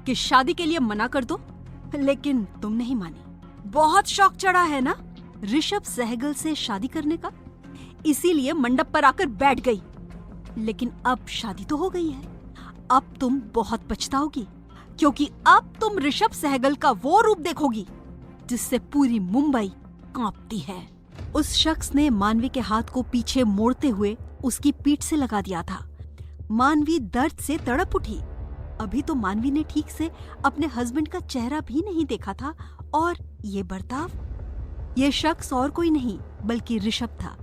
कि शादी के लिए मना कर दो, लेकिन तुम नहीं मानी। बहुत शौक चढ़ा है ना ऋषभ सहगल से शादी करने का, इसीलिए मंडप पर आकर बैठ गई। लेकिन अब शादी तो हो गई है, अब तुम बहुत पछताओगी, क्योंकि अब तुम ऋषभ सहगल का वो रूप देखोगी जिससे पूरी मुंबई कांपती है। उस शख्स ने मानवी के हाथ को पीछे मोड़ते हुए उसकी पीठ से लगा दिया था। मानवी दर्द से तड़प उठी। अभी तो मानवी ने ठीक से अपने हस्बैंड का चेहरा भी नहीं देखा था, और ये बर्ताव, ये शख्स और कोई नहीं बल्कि ऋषभ था।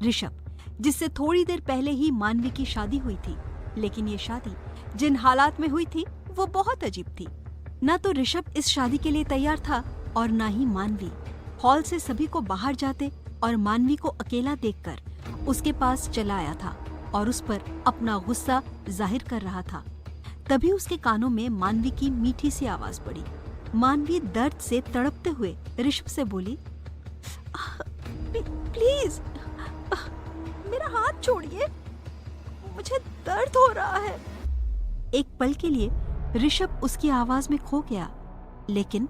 ऋषभ, जिससे थोड़ी देर पहले ही मानवी की शादी हुई थी। लेकिन ये शादी जिन हालात में हुई थी वो बहुत अजीब थी। न तो ऋषभ इस शादी के लिए तैयार था और न ही मानवी। हॉल से सभी को बाहर जाते और मानवी को अकेला देखकर उसके पास चला आया था और उस पर अपना गुस्सा जाहिर कर रहा था। तभी उसके कानों में मानवी की मीठी सी आवाज पड़ी। मानवी दर्द से तड़पते हुए ऋषभ से बोली, प्लीज मेरा हाथ छोड़िए, मुझे दर्द हो रहा है। एक पल के लिए ऋषभ उसकी आवाज में खो गया, लेकिन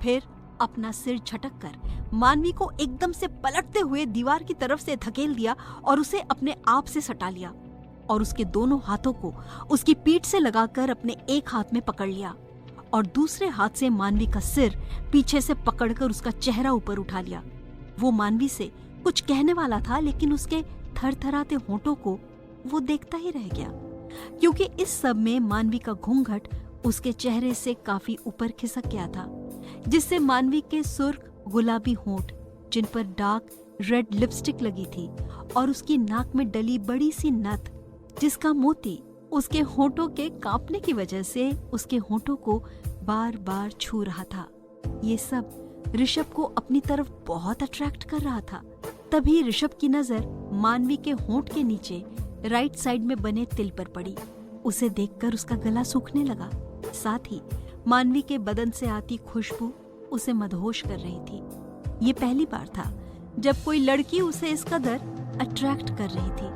फिर अपना सिर झटककर मानवी को एकदम से पलटते हुए दीवार की तरफ से धकेल दिया और उसे अपने आप से सटा लिया और उसके दोनों हाथों को उसकी पीठ से लगाकर अपने एक हाथ में पकड़ लिया और दूसरे हाथ से मानवी का सिर पीछे से पकड़कर उसका चेहरा ऊपर उठा लिया। वो मानवी से कुछ कहने वाला था, लेकिन उसके थरथराते होंठों को वो देखता ही रह गया, क्योंकि इस सब में मानवी का घूंघट उसके चेहरे से काफी ऊपर खिसक गया था, जिससे मानवी के सुर्ख गुलाबी होंठ, जिन पर डार्क रेड लिपस्टिक लगी थी, और उसकी नाक में डली बड़ी सी नथ, जिसका मोती उसके होंठों के कांपने की वजह से उसके होंठों को बार बार छू रहा था, ये सब ऋषभ को अपनी तरफ बहुत अट्रैक्ट कर रहा था। तभी ऋषभ की नजर मानवी के होंठ के नीचे राइट साइड में बने तिल पर पड़ी। उसे देखकर उसका गला सूखने लगा, साथ ही मानवी के बदन से आती खुशबू उसे मदहोश कर रही थी। ये पहली बार था जब कोई लड़की उसे इस कदर अट्रैक्ट कर रही थी।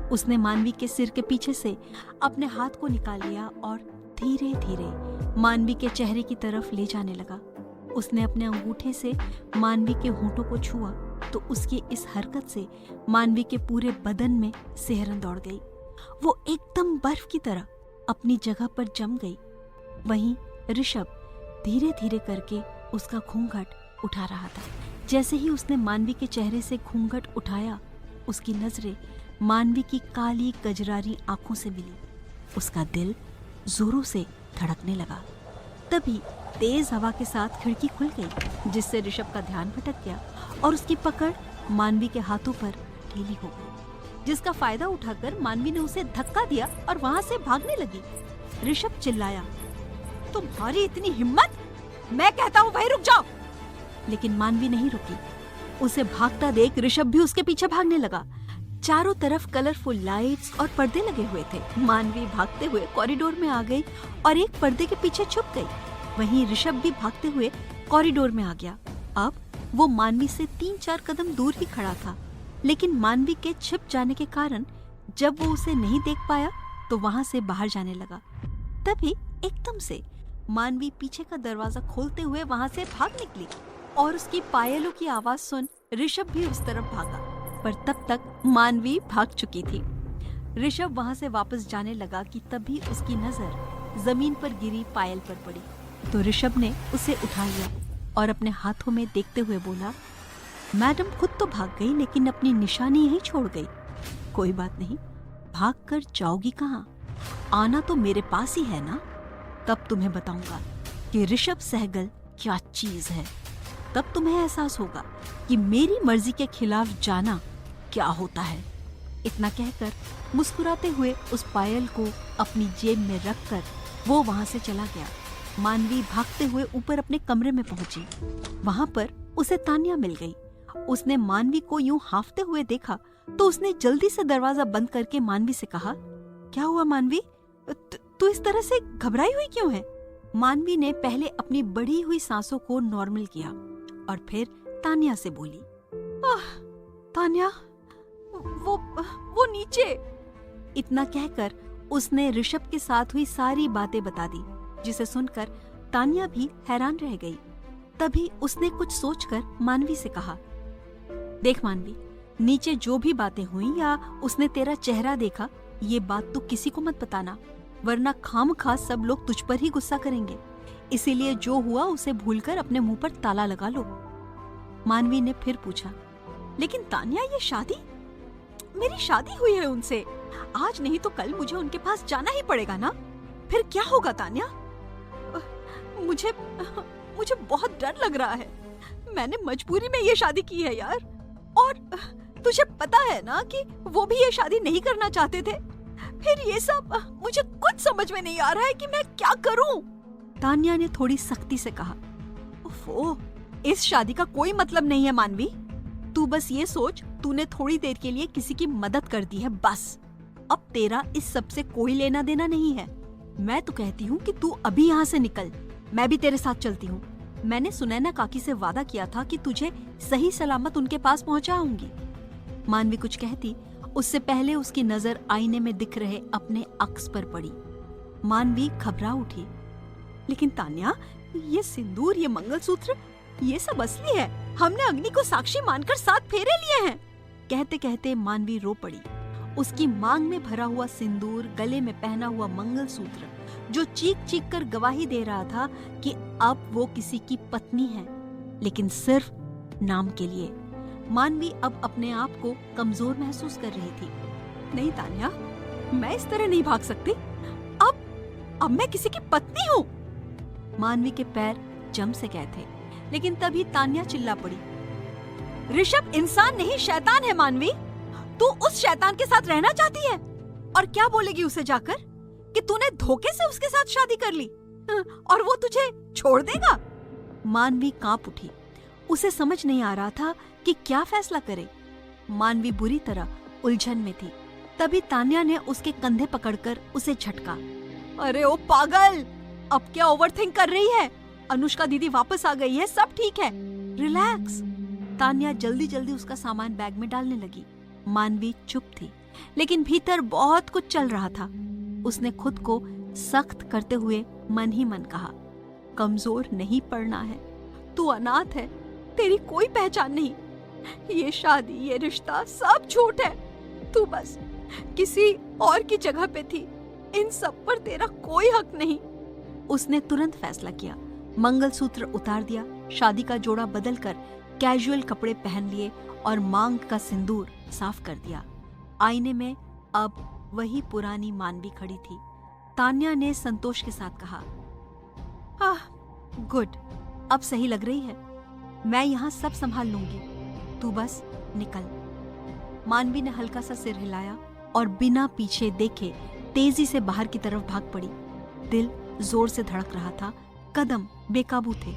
उसने मानवी के सिर के पीछे से अपने हाथ को निकाल लिया और धीरे धीरे मानवी के चेहरे की तरफ ले जाने लगा। उसने अपने अंगूठे से मानवी के होंठों को छुआ तो उसकी इस हरकत से मानवी के पूरे बदन में सिहरन दौड़ गई। वो एकदम बर्फ की तरह अपनी जगह पर जम गई। वहीं ऋषभ धीरे धीरे करके उसका घूंघट उठा रहा था। जैसे ही उसने मानवी के चेहरे से घूंघट उठाया, उसकी नजरें मानवी की काली गजरारी आंखों से मिली। उसका दिल जोरों से धड़कने लगा। तभी तेज हवा के साथ खिड़की खुल गई, जिससे ऋषभ का ध्यान भटक गया और उसकी पकड़ मानवी के हाथों पर ढीली हो गई, जिसका फायदा उठाकर मानवी ने उसे धक्का दिया और वहां से भागने लगी। ऋषभ चिल्लाया, तुम्हारी इतनी हिम्मत, मैं कहता हूँ वहीं रुक जाओ। लेकिन मानवी नहीं रुकी। उसे भागता देख ऋषभ भी उसके पीछे भागने लगा। चारों तरफ कलरफुल लाइट्स और पर्दे लगे हुए थे। मानवी भागते हुए कॉरिडोर में आ गई और एक पर्दे के पीछे छुप गई। वहीं ऋषभ भी भागते हुए कॉरिडोर में आ गया। अब वो मानवी से 3-4 कदम दूर ही खड़ा था, लेकिन मानवी के छिप जाने के कारण जब वो उसे नहीं देख पाया तो वहां से बाहर जाने लगा। तभी एकदम से मानवी पीछे का दरवाजा खोलते हुए वहां से भाग निकली और उसकी पायलों की आवाज सुन ऋषभ भी उस तरफ भागा, पर तब तक मानवी भाग चुकी थी। ऋषभ वहां से वापस जाने लगा कि तभी उसकी नजर जमीन पर गिरी पायल पर पड़ी, तो ऋषभ ने उसे उठा लिया और अपने हाथों में देखते हुए बोला, मैडम खुद तो भाग गई, लेकिन अपनी निशानी यहीं छोड़ गई। कोई बात नहीं, भाग कर जाओगी कहाँ? आना तो मेरे पास ही है ना। तब तुम्हें बताऊंगा कि ऋषभ सहगल क्या चीज है। तब तुम्हें एहसास होगा कि मेरी मर्जी के खिलाफ जाना क्या होता है। इतना कहकर मुस्कुराते हुए उस पायल को अपनी जेब में रखकर वो वहां से चला गया। मानवी भागते हुए ऊपर अपने कमरे में पहुंची। वहां पर उसे तान्या मिल गई। उसने मानवी को यूं हांफते हुए देखा तो उसने जल्दी से दरवाजा बंद करके मानवी से कहा, क्या हुआ मानवी, तू इस तरह से घबराई हुई क्यों है? मानवी ने पहले अपनी बढ़ी हुई सांसों को नॉर्मल किया और फिर तान्या से बोली, तान्या, वो नीचे। इतना कहकर उसने ऋषभ के साथ हुई सारी बातें बता दी, जिसे सुनकर तान्या भी हैरान रह गई। तभी उसने कुछ सोचकर मानवी से कहा, देख मानवी, नीचे जो भी बातें हुई या उसने तेरा चेहरा देखा, ये बात तू किसी को मत बताना, वरना खामखा सब लोग तुझ पर ही गुस्सा करेंगे। इसीलिए जो हुआ उसे भूलकर अपने मुंह पर ताला लगा लो। मानवी ने फिर पूछा, लेकिन तान्या, ये शादी, मेरी शादी हुई है उनसे, आज नहीं तो कल मुझे उनके पास जाना ही पड़ेगा ना। फिर क्या होगा तान्या? मुझे बहुत डर लग रहा है। मैंने मजबूरी में ये शादी की है यार, और तुझे पता है ना कि वो भी ये शादी नहीं करना चाहते थे। फिर ये सब मुझे कुछ समझ में नहीं आ रहा है कि मैं क्या करूं। तान्या ने थोड़ी सख्ती से कहा, ओफो, इस शादी का कोई मतलब नहीं है मानवी। तू बस ये सोच, तूने थोड़ी देर के लिए किसी की मदद कर दी है, बस। अब तेरा इस सब से कोई लेना देना नहीं है। मैं तो कहती हूँ कि तू अभी यहाँ से निकल, मैं भी तेरे साथ चलती हूँ। मैंने सुनैना काकी से वादा किया था कि तुझे सही सलामत उनके पास पहुँचाऊंगी। मानवी कुछ कहती उससे पहले उसकी नजर आईने में दिख रहे अपने अक्स पर पड़ी। मानवी घबरा उठी, लेकिन तान्या, ये सिंदूर, ये मंगलसूत्र, ये सब असली है। हमने अग्नि को साक्षी मानकर 7 फेरे लिए हैं। कहते कहते मानवी रो पड़ी। उसकी मांग में भरा हुआ सिंदूर, गले में पहना हुआ मंगलसूत्र, जो चीख चीख कर गवाही दे रहा था कि अब वो किसी की पत्नी है, लेकिन सिर्फ नाम के लिए। मानवी अब अपने आप को कमजोर महसूस कर रही थी। नहीं तान्या, मैं इस तरह नहीं भाग सकती। अब मैं किसी की पत्नी हूँ। मानवी के पैर जम से गए थे, लेकिन तभी तान्या चिल्ला पड़ी, ऋषभ इंसान नहीं शैतान है मानवी। तू उस शैतान के साथ रहना चाहती है, और क्या बोलेगी उसे जाकर कि तूने धोखे से उसके साथ शादी कर ली और वो तुझे छोड़ देगा। मानवी कांप उठी। उसे समझ नहीं आ रहा था कि क्या फैसला करे। मानवी बुरी तरह उलझन में थी। तभी तान्या ने उसके कंधे पकड़कर उसे झटका। अरे ओ पागल, अब क्या ओवरथिंक कर रही है? अनुष्का दीदी वापस आ गई है, सब ठीक है, रिलैक्स। तान्या जल्दी जल्दी उसका सामान बैग में डालने लगी। मानवी चुप थी, लेकिन भीतर बहुत कुछ चल रहा था। उसने खुद को सख्त करते हुए मन ही मन कहा, कमजोर नहीं पड़ना है, तू अनाथ है, तेरी कोई पहचान नहीं। ये शादी, ये रिश्ता सब झूठ है। तू बस किसी और की जगह पे थी, इन सब पर तेरा कोई हक नहीं। उसने तुरंत फैसला किया, मंगलसूत्र उतार दिया, शादी का जोड़ा बदलकर कैजुअल कपड़े पहन लिए और मांग का सिंदूर साफ कर दिया। आईने में अब वही पुरानी मानवी खड़ी थी। तान्या ने संतोष के साथ कहा, गुड, अब सही लग रही है, मैं यहाँ सब संभाल लूंगी, तू बस निकल। मानवी ने हल्का सा सिर हिलाया और बिना पीछे देखे तेजी से बाहर की तरफ भाग पड़ी। दिल जोर से धड़क रहा था, कदम बेकाबू थे।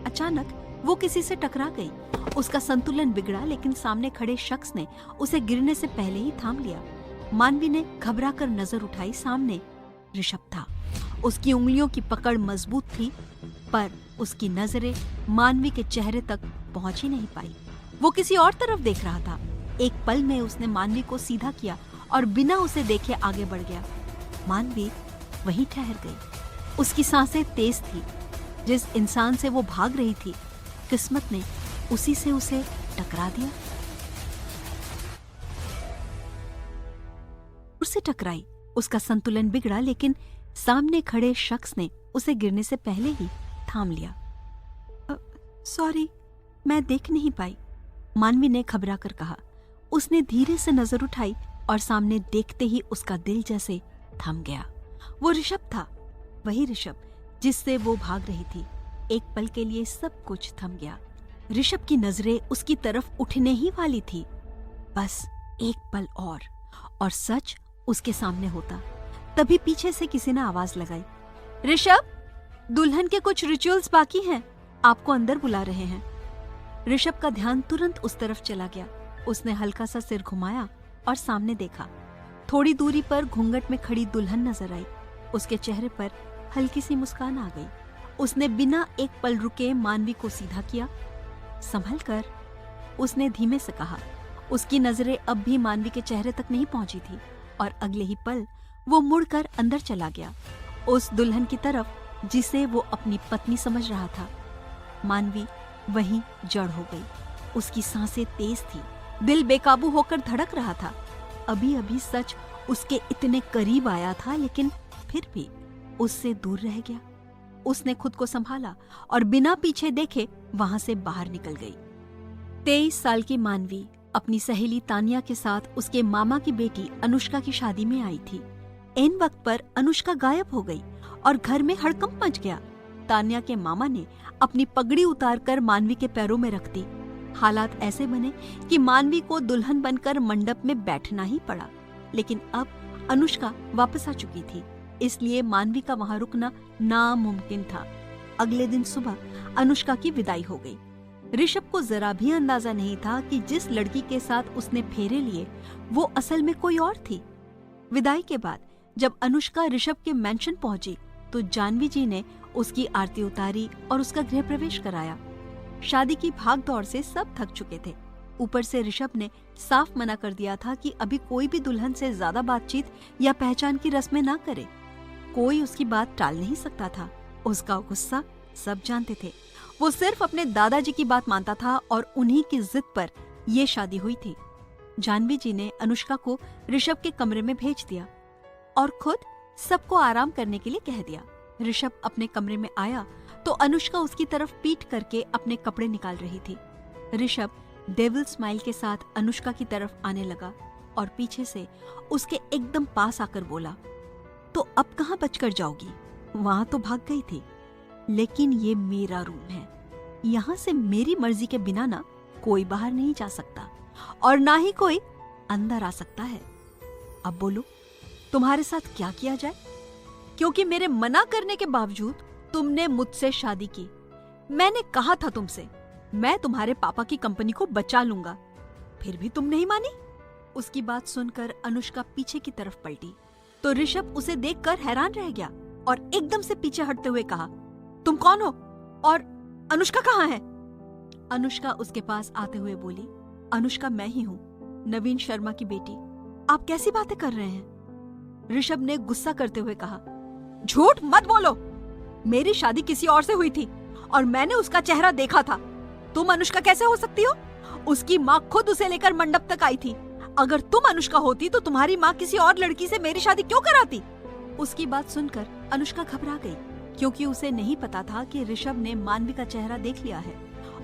अचानक वो किसी से टकरा गई। उसका संतुलन बिगड़ा, लेकिन सामने खड़े शख्स ने उसे गिरने से पहले ही थाम लिया। मानवी ने घबराकर नजर उठाई, सामने ऋषभ था। उसकी उंगलियों की पकड़ मजबूत थी, पर उसकी नजरें मानवी के चेहरे तक पहुंच ही नहीं पाई। वो किसी और तरफ देख रहा था। एक पल में उसने मानवी को सीधा किया और बिना उसे देखे आगे बढ़ गया। मानवी वहीं ठहर गई। उसकी सांसें तेज थी। जिस इंसान से वो भाग रही थी, किस्मत ने उसी से उसे टकरा दिया। उससे टकराई, उसका संतुलन बिगड़ा, लेकिन सामने खड़े शख्स ने उसे गिरने से पहले ही थाम लिया। सॉरी, मैं देख नहीं पाई, मानवी ने घबरा कर कहा। उसने धीरे से नजर उठाई और सामने देखते ही उसका दिल जैसे थम गया। वो ऋषभ था, वही ऋषभ जिससे वो भाग रही थी। एक पल के लिए सब कुछ थम गया। ऋषभ की नजरें उसकी तरफ उठने ही वाली थी। बस एक पल और सच उसके सामने होता। तभी पीछे से किसी ने आवाज लगाई, ऋषभ, दुल्हन के कुछ रिचुअल्स बाकी हैं, आपको अंदर बुला रहे हैं। ऋषभ का ध्यान तुरंत उस तरफ चला गया। उसने हल्का सा सिर घुमाया और सामने देखा। थोड़ी दूरी पर घूंघट में खड़ी दुल्हन नजर आई। उसके चेहरे पर हल्की सी मुस्कान आ गई। उसने बिना एक पल रुके मानवी को सीधा किया। संभल कर, उसने धीमे से कहा। उसकी नजरें अब भी मानवी के चेहरे तक नहीं पहुंची थी और अगले ही पल वो मुड़कर अंदर चला गया। उस दुल्हन की तरफ जिसे वो अपनी पत्नी समझ रहा था। मानवी वहीं जड़ हो गई। उसकी सांसें तेज थी, दिल बेकाबू होकर धड़क रहा था। अभी अभी सच उसके इतने करीब आया था, लेकिन फिर भी उससे दूर रह गया। उसने खुद को संभाला और बिना पीछे देखे वहां से बाहर निकल गई। 23 साल की मानवी अपनी सहेली तानिया के साथ उसके मामा की बेटी अनुष्का की शादी में आई थी। इन वक्त पर अनुष्का गायब हो गई और घर में हड़कंप मच गया। तानिया के मामा ने अपनी पगड़ी उतारकर मानवी के पैरों में रख दी। हालात ऐसे बने कि मानवी को दुल्हन बनकर मंडप में बैठना ही पड़ा। लेकिन अब अनुष्का वापस आ चुकी थी, इसलिए मानवी का वहां रुकना नामुमकिन था। अगले दिन सुबह अनुष्का की विदाई हो गई। ऋषभ को जरा भी अंदाजा नहीं था कि जिस लड़की के साथ उसने फेरे लिए वो असल में कोई और थी। विदाई के बाद जब अनुष्का ऋषभ के मेंशन पहुंची तो जानवी जी ने उसकी आरती उतारी और उसका गृह प्रवेश कराया। शादी की भाग दौड़ से सब थक चुके थे। ऊपर से ऋषभ ने साफ मना कर दिया था कि अभी कोई भी दुल्हन से ज्यादा बातचीत या पहचान की रस्में ना करे। कोई उसकी बात टाल नहीं सकता था। उसका गुस्सा सब जानते थे। वो सिर्फ अपने दादाजी की बात मानता था और उन्हीं की जिद पर ये शादी हुई थी। जानवी जी ने अनुष्का को ऋषभ के कमरे में भेज दिया और खुद सबको आराम करने के लिए कह दिया। ऋषभ अपने कमरे में आया तो अनुष्का उसकी तरफ पीठ करके अपने कपड़े निकाल रही थी। ऋषभ डेविल स्माइल के साथ अनुष्का की तरफ आने लगा और पीछे से उसके एकदम पास आकर बोला, तो अब कहाँ बचकर जाओगी? वहां तो भाग गई थी, लेकिन ये मेरा रूम है। यहाँ से मेरी मर्जी के बिना ना कोई बाहर नहीं जा सकता और ना ही कोई अंदर आ सकता है। अब बोलो, तुम्हारे साथ क्या किया जाए? क्योंकि मेरे मना करने के बावजूद तुमने मुझसे शादी की। मैंने कहा था तुमसे, मैं तुम्हारे पापा की कंपनी को बचा लूंगा, फिर भी तुम नहीं मानी। उसकी बात सुनकर अनुष्का पीछे की तरफ पलटी तो ऋषभ उसे देखकर हैरान रह गया और एकदम से पीछे हटते हुए कहा, तुम कौन हो और अनुष्का कहाँ है? अनुष्का उसके पास आते हुए बोली, अनुष्का मैं ही हूँ, नवीन शर्मा की बेटी। आप कैसी बातें कर रहे हैं? ऋषभ ने गुस्सा करते हुए कहा, झूठ मत बोलो। मेरी शादी किसी और से हुई थी और मैंने उसका चेहरा देखा था। तुम अनुष्का कैसे हो सकती हो? उसकी माँ खुद उसे लेकर मंडप तक आई थी। अगर तुम अनुष्का होती तो तुम्हारी माँ किसी और लड़की से मेरी शादी क्यों कराती? उसकी बात सुनकर अनुष्का घबरा गई, क्योंकि उसे नहीं पता था कि ऋषभ ने मानवी का चेहरा देख लिया है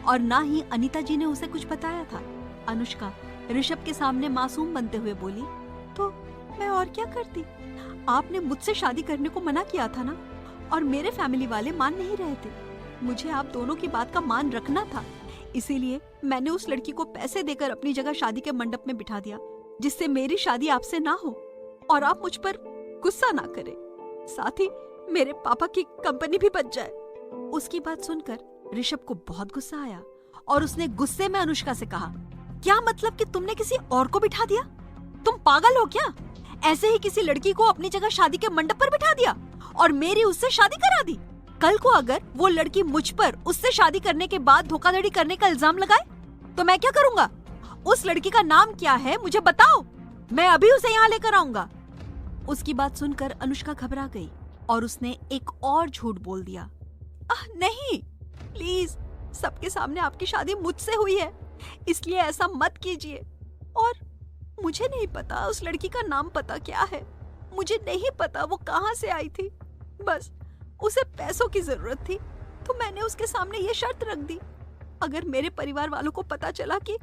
और ना ही अनीता जी ने उसे कुछ बताया था। अनुष्का ऋषभ के सामने मासूम बनते हुए बोली, तो मैं और क्या करती? आपने मुझसे शादी करने को मना किया था ना, और मेरे फैमिली वाले मान नहीं रहे थे। मुझे आप दोनों की बात का मान रखना था, इसीलिए मैंने उस लड़की को पैसे देकर अपनी जगह शादी के मंडप में बिठा दिया, जिससे मेरी शादी आपसे ना हो और आप मुझ पर गुस्सा ना करें, साथ ही मेरे पापा की कंपनी भी बच जाए। उसकी बात सुनकर ऋषभ को बहुत गुस्सा आया और उसने गुस्से में अनुष्का से कहा, क्या मतलब कि तुमने किसी और को बिठा दिया? तुम पागल हो क्या? ऐसे ही किसी लड़की को अपनी जगह शादी के मंडप पर बिठा दिया और मेरी उससे शादी करा दी? कल को अगर वो लड़की मुझ पर उससे शादी करने के बाद धोखाधड़ी करने का इल्जाम लगाए तो मैं क्या करूंगा? उस लड़की का नाम क्या है मुझे बताओ, मैं अभी उसे यहाँ लेकर आऊंगा। उसकी बात सुनकर अनुष्का घबरा गई और उसने एक और झूठ बोल दिया, नहीं प्लीज, सबके सामने आपकी शादी मुझसे हुई है, इसलिए ऐसा मत कीजिए। और मुझे नहीं पता उस लड़की का नाम पता क्या है, मुझे नहीं पता वो कहाँ से आई थी, बस उसे पैसों की जरूरत थी तो मैंने उसके सामने ये शर्त रख दी। अगर मेरे परिवार वालों को पता चला कि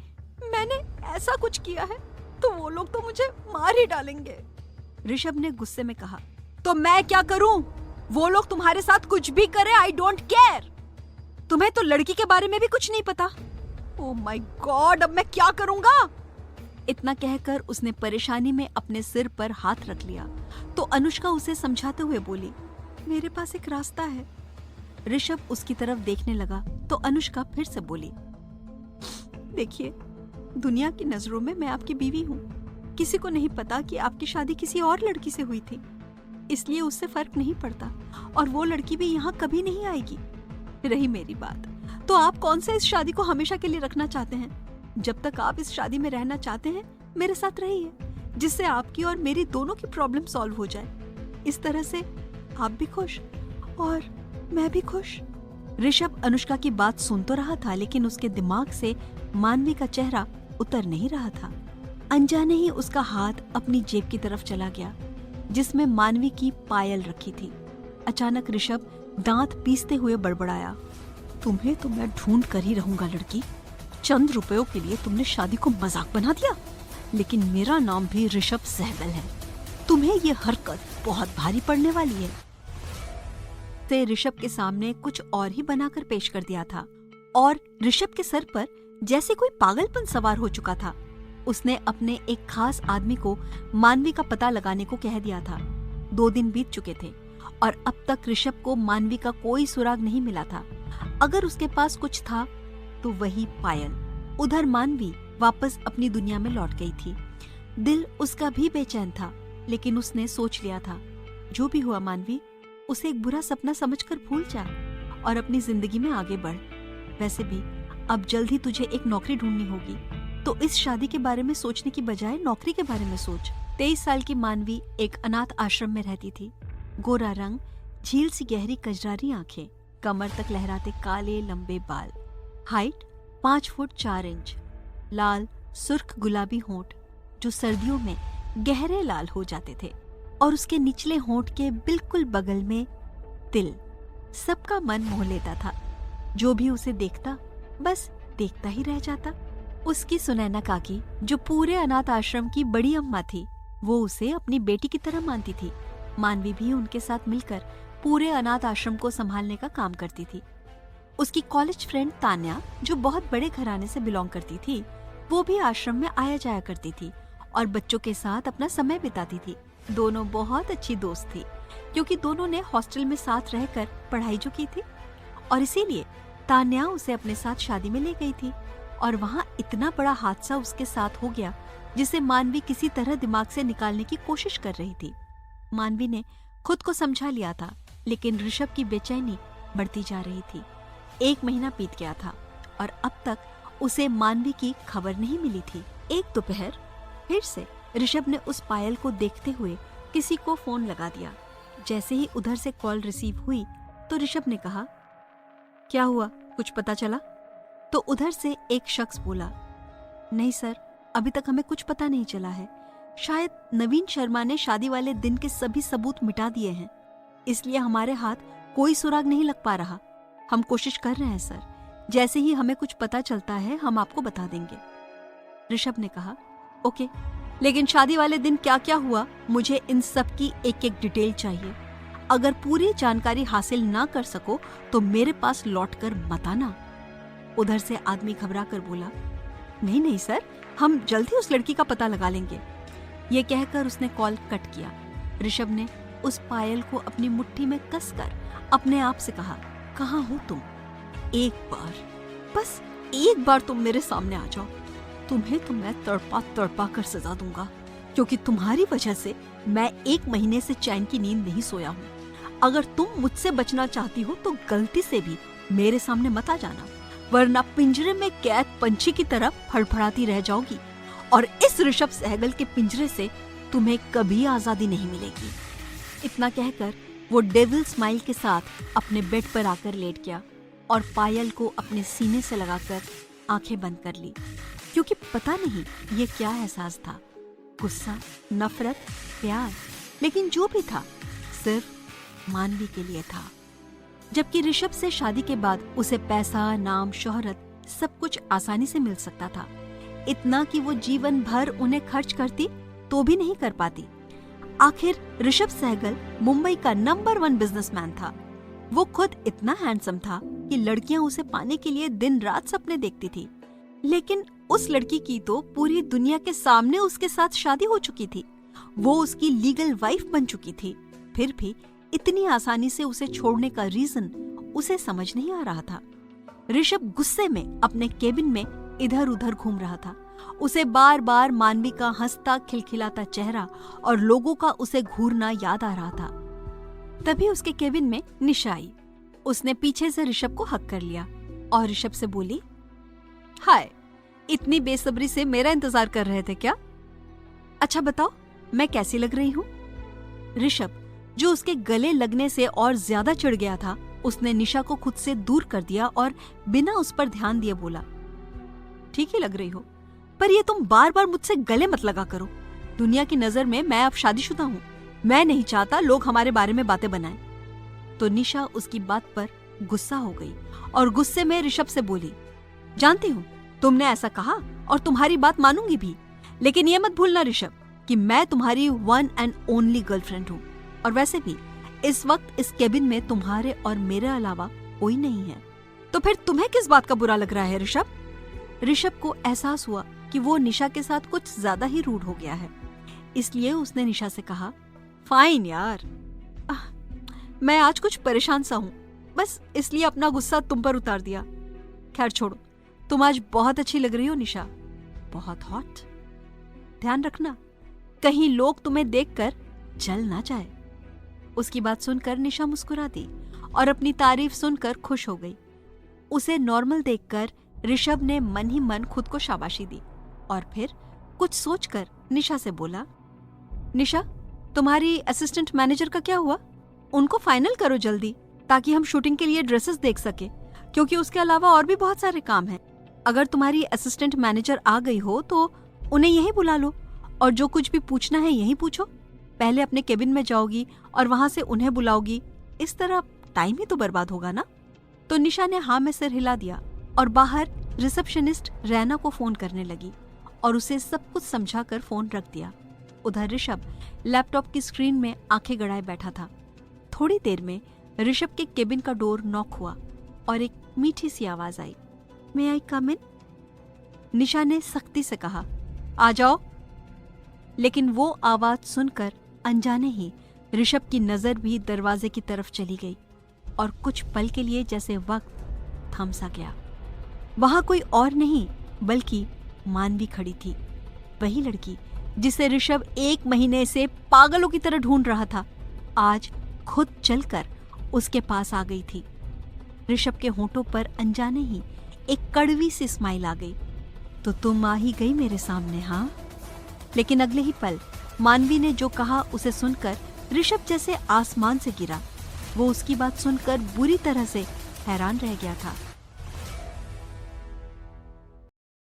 मैंने ऐसा कुछ किया है तो वो लोग तो मुझे मार ही डालेंगे। ऋषभ ने गुस्से में कहा, तो मैं क्या करूं? वो लोग तुम्हारे साथ कुछ भी करे, आई डोंट केयर। तुम्हें तो लड़की के बारे में भी कुछ नहीं पता। ओह माय गॉड, अब मैं क्या करूंगा? इतना कहकर उसने परेशानी में अपने सिर पर हाथ रख लिया तो अनुष्का उसे समझाते हुए बोली, मेरे पास एक रास्ता है। ऋषभ उसकी तरफ देखने लगा तो अनुष्का फिर से बोली, देखिए, दुनिया की नजरों में मैं आपकी बीवी हूँ, किसी को नहीं पता कि आपकी शादी किसी और लड़की से हुई थी, इसलिए उससे फर्क नहीं पड़ता और वो लड़की भी यहाँ कभी नहीं आएगी। रही मेरी बात, तो आप कौन से इस शादी को हमेशा के लिए रखना चाहते हैं? जब तक आप इस शादी में रहना चाहते हैं मेरे साथ रहिए, जिससे आपकी और मेरी दोनों की प्रॉब्लम सॉल्व हो जाए। इस तरह से आप भी खुश और मैं भी खुश। ऋषभ अनुष्का की बात सुन तो रहा था, लेकिन उसके दिमाग से मानवी का चेहरा उतर नहीं रहा था। अनजाने ही उसका हाथ अपनी जेब की तरफ चला गया, जिसमें मानवी की पायल रखी थी। अचानक ऋषभ दांत पीसते हुए बड़बड़ाया, तुम्हें तो मैं ढूंढ कर ही रहूंगा लड़की। चंद रुपयों के लिए तुमने शादी को मजाक बना दिया, लेकिन मेरा नाम भी ऋषभ सहगल है। तुम्हें ये हरकत बहुत भारी पड़ने वाली है। से ऋषभ के सामने कुछ और ही बनाकर पेश कर दिया था और ऋषभ के सर पर जैसे कोई पागलपन सवार हो चुका था। उसने अपने एक खास आदमी को मानवी का पता लगाने को कह दिया था। 2 दिन बीत चुके थे और अब तक ऋषभ को मानवी का कोई सुराग नहीं मिला था। अगर उसके पास कुछ था तो वही पायल। उधर मानवी वापस अपनी दुनिया में लौट गई थी। दिल उसका भी बेचैन था, लेकिन उसने सोच लिया था, जो भी हुआ मानवी, उसे एक बुरा सपना समझकर भूल जा और अपनी जिंदगी में आगे बढ़। वैसे भी अब जल्द ही तुझे एक नौकरी ढूंढनी होगी, तो इस शादी के बारे में सोचने की बजाय नौकरी के बारे में सोच। 23 साल की मानवी एक अनाथ आश्रम में रहती थी। गोरा रंग, झील सी गहरी कजरारी आंखें, कमर तक लहराते काले लंबे बाल, हाइट 5 फुट 4 इंच, लाल सुर्ख गुलाबी होंठ जो सर्दियों में गहरे लाल हो जाते थे, और उसके निचले होंठ के बिल्कुल बगल में तिल। सबका मन मोह लेता था। जो भी उसे देखता बस देखता ही रह जाता। उसकी सुनैना काकी, जो पूरे अनाथ आश्रम की बड़ी अम्मा थी, वो उसे अपनी बेटी की तरह मानती थी। मानवी भी उनके साथ मिलकर पूरे अनाथ आश्रम को संभालने का काम करती थी। उसकी कॉलेज फ्रेंड तान्या, जो बहुत बड़े घराने से बिलोंग करती थी, वो भी आश्रम में आया जाया करती थी और बच्चों के साथ अपना समय बिताती थी। दोनों बहुत अच्छी दोस्त थी, क्योंकि दोनों ने हॉस्टल में साथ रहकर पढ़ाई जो की थी, और इसीलिए तान्या उसे अपने साथ शादी में ले गई थी। और वहाँ इतना बड़ा हादसा उसके साथ हो गया, जिसे मानवी किसी तरह दिमाग से निकालने की कोशिश कर रही थी। मानवी ने खुद को समझा लिया था, लेकिन ऋषभ की बेचैनी बढ़ती जा रही थी। 1 महीना बीत गया था और अब तक उसे मानवी की खबर नहीं मिली थी। एक दोपहर फिर से ऋषभ ने उस पायल को देखते हुए किसी को फोन लगा दिया। जैसे ही उधर से कॉल रिसीव हुई तो ऋषभ ने कहा, क्या हुआ, कुछ पता चला? तो उधर से एक शख्स बोला, नहीं सर, अभी तक हमें कुछ पता नहीं चला है। शायद नवीन शर्मा ने शादी वाले दिन के सभी सबूत मिटा दिए हैं, इसलिए हमारे हाथ कोई सुराग नहीं लग पा रहा। हम कोशिश कर रहे हैं सर, जैसे ही हमें कुछ पता चलता है हम आपको बता देंगे। ऋषभ ने कहा, ओके, लेकिन शादी वाले दिन क्या क्या हुआ, मुझे इन सब की एक एक डिटेल चाहिए। अगर पूरी जानकारी हासिल ना कर सको तो मेरे पास लौट कर मत आना। उधर से आदमी घबरा कर बोला, नहीं नहीं सर, हम जल्द ही उस लड़की का पता लगा लेंगे। ये कहकर उसने कॉल कट किया। ऋषभ ने उस पायल को अपनी मुट्ठी में कसकर अपने आप से कहा, कहाँ हो तुम? एक बार, बस एक बार तुम मेरे सामने आ जाओ। तुम्हें तो मैं तड़पा तड़पा कर सजा दूंगा, क्योंकि तुम्हारी वजह से मैं 1 महीने से चैन की नींद नहीं सोया हूँ। अगर तुम मुझसे बचना चाहती हो तो गलती से भी मेरे सामने मत आ जाना, वरना पिंजरे में कैद पंछी की तरह फड़फड़ाती रह जाओगी, और इस ऋषभ सहगल के पिंजरे से तुम्हें कभी आजादी नहीं मिलेगी। इतना कहकर वो डेविल स्माइल के साथ अपने बेड पर आकर लेट गया और पायल को अपने सीने से लगाकर आंखें बंद कर ली, क्योंकि पता नहीं ये क्या एहसास था, गुस्सा, नफरत, प्यार, लेकिन जो भी था सिर्फ मानवी के लिए था। जबकि ऋषभ से शादी के बाद उसे पैसा, नाम, शोहरत सब कुछ आसानी से मिल सकता था, इतना कि वो जीवन भर उन्हें खर्च करती तो भी नहीं कर पाती। आखिर ऋषभ सहगल मुंबई का नंबर 1 बिजनेसमैन था। वो खुद इतना हैंडसम था कि लड़कियां उसे पाने के लिए दिन रात सपने देखती थी, लेकिन उस लड़की की तो पूरी दुनिया के सामने उसके साथ शादी हो चुकी थी। वो उसकी लीगल वाइफ बन चुकी थी। फिर भी इतनी आसानी से उसे छोड़ने का रीजन उसे समझ नहीं आ रहा था। ऋषभ गुस्से में अपने केबिन में इधर उधर घूम रहा था। उसे बार बार मानवी का हंसता खिलखिलाता चेहरा और लोगों का उसे घूरना याद आ रहा था। तभी उसके केबिन में निशा आई। उसने पीछे से ऋषभ को हक कर लिया और ऋषभ से बोली, हाय, इतनी बेसब्री से मेरा इंतजार कर रहे थे क्या? अच्छा बताओ, मैं कैसी लग रही हूँ? ऋषभ, जो उसके गले लगने से और ज्यादा चिढ़ गया था, उसने निशा को खुद से दूर कर दिया और बिना उस पर ध्यान दिए बोला, ठीक ही लग रही हो, पर ये तुम बार बार मुझसे गले मत लगा करो। दुनिया की नजर में मैं अब शादीशुदा हूँ। मैं नहीं चाहता लोग हमारे बारे में बातें बनाएं। तो निशा उसकी बात पर गुस्सा हो गई और गुस्से में ऋषभ से बोली, जानती हूँ तुमने ऐसा कहा और तुम्हारी बात मानूंगी भी, लेकिन ये मत भूलना ऋषभ कि मैं तुम्हारी वन एंड ओनली गर्लफ्रेंड हूँ। और वैसे भी इस वक्त इस केबिन में तुम्हारे और मेरे अलावा कोई नहीं है। तो फिर तुम्हें किस बात का बुरा लग रहा है ऋषभ? ऋषभ को एहसास हुआ कि वो निशा के साथ कुछ ज्यादा ही रूड हो गया है, इसलिए उसने निशा से कहा, फाइन यार, मैं आज कुछ परेशान सा हूँ, बस इसलिए अपना गुस्सा तुम पर उतार दिया। खैर छोड़ो, तुम आज बहुत अच्छी लग रही हो निशा, बहुत हॉट। ध्यान रखना कहीं लोग तुम्हें देखकर जल ना जाए। उसकी बात सुनकर निशा मुस्कुरा दी और अपनी तारीफ सुनकर खुश हो गई। उसे नॉर्मल देखकर ऋषभ ने मन ही मन खुद को शाबाशी दी और फिर कुछ सोचकर निशा से बोला, निशा तुम्हारी असिस्टेंट मैनेजर का क्या हुआ? उनको फाइनल करो जल्दी, ताकि हम शूटिंग के लिए ड्रेसेस देख सके, क्योंकि उसके अलावा और भी बहुत सारे काम हैं। अगर तुम्हारी असिस्टेंट मैनेजर आ गई हो तो उन्हें यहीं बुला लो और जो कुछ भी पूछना है यहीं पूछो। पहले अपने केबिन में जाओगी और वहां से उन्हें बुलाओगी, इस तरह टाइम ही तो बर्बाद होगा ना। तो निशा ने हाँ में सिर हिला दिया और बाहर रिसेप्शनिस्ट रैना को फोन करने लगी और उसे सब कुछ समझाकर फोन रख दिया। उधर ऋषभ लैपटॉप की स्क्रीन में आंखें गड़ाए बैठा था। थोड़ी देर में ऋषभ के केबिन का डोर नॉक हुआ और एक मीठी सी आवाज आई, मे आई कम इन? निशा ने सख्ती से कहा, आ जाओ। लेकिन वो आवाज सुनकर अनजाने ही ऋषभ की नजर भी दरवाजे की तरफ चली गई और कुछ पल के लिए जैसे वक्त थम सा गया। वहां कोई और नहीं बल्कि मानवी खड़ी थी, वही लड़की जिसे ऋषभ 1 महीने से पागलों की तरह ढूंढ रहा था, आज खुद चलकर उसके पास आ गई थी। ऋषभ के होंठों पर अनजाने ही एक कड़वी सी स्माइल आ गई, तो तुम आ ही गई मेरे सामने, हाँ? लेकिन अगले ही पल मानवी ने जो कहा उसे सुनकर ऋषभ जैसे आसमान से गिरा। वो उसकी बात सुनकर बुरी तरह से हैरान रह गया था।